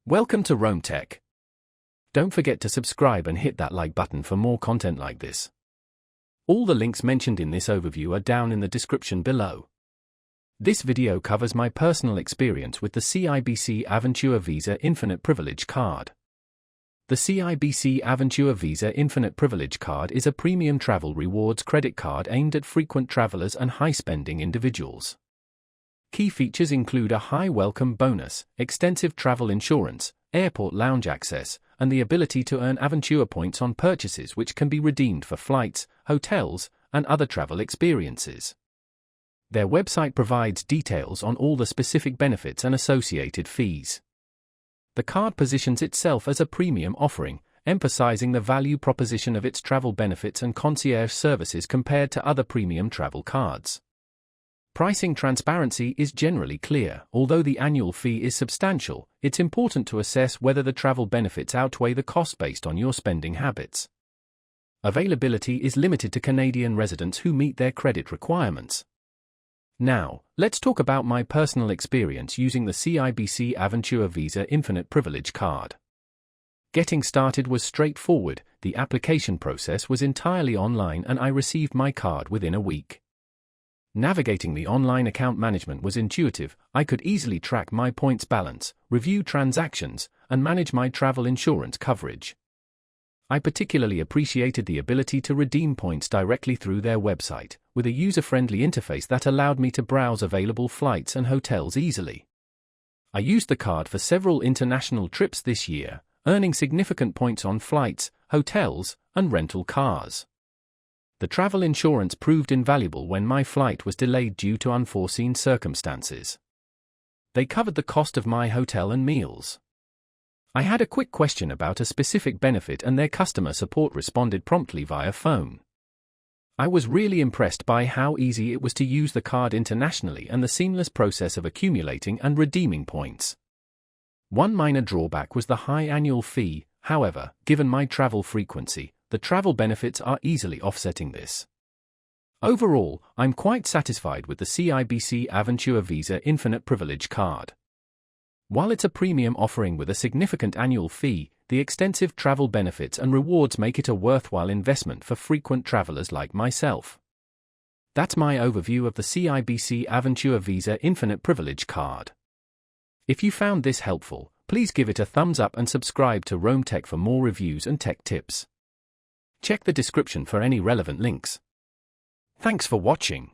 Welcome to Rome Tech. Don't forget to subscribe and hit that like button for more content like this. All the links mentioned in this overview are down in the description below. This video covers my personal experience with the CIBC Aventura Visa Infinite Privilege Card. The CIBC Aventura Visa Infinite Privilege Card is a premium travel rewards credit card aimed at frequent travelers and high-spending individuals. Key features include a high welcome bonus, extensive travel insurance, airport lounge access, and the ability to earn Aventura points on purchases which can be redeemed for flights, hotels, and other travel experiences. Their website provides details on all the specific benefits and associated fees. The card positions itself as a premium offering, emphasizing the value proposition of its travel benefits and concierge services compared to other premium travel cards. Pricing transparency is generally clear. Although the annual fee is substantial, it's important to assess whether the travel benefits outweigh the cost based on your spending habits. Availability is limited to Canadian residents who meet their credit requirements. Now, let's talk about my personal experience using the CIBC Aventura Visa Infinite Privilege Card. Getting started was straightforward. The application process was entirely online and I received my card within a week. Navigating the online account management was intuitive. I could easily track my points balance, review transactions, and manage my travel insurance coverage. I particularly appreciated the ability to redeem points directly through their website, with a user-friendly interface that allowed me to browse available flights and hotels easily. I used the card for several international trips this year, earning significant points on flights, hotels, and rental cars. The travel insurance proved invaluable when my flight was delayed due to unforeseen circumstances. They covered the cost of my hotel and meals. I had a quick question about a specific benefit and their customer support responded promptly via phone. I was really impressed by how easy it was to use the card internationally and the seamless process of accumulating and redeeming points. One minor drawback was the high annual fee. However, given my travel frequency, the travel benefits are easily offsetting this. Overall, I'm quite satisfied with the CIBC Aventura Visa Infinite Privilege Card. While it's a premium offering with a significant annual fee, the extensive travel benefits and rewards make it a worthwhile investment for frequent travelers like myself. That's my overview of the CIBC Aventura Visa Infinite Privilege Card. If you found this helpful, please give it a thumbs up and subscribe to Rome Tech for more reviews and tech tips. Check the description for any relevant links. Thanks for watching.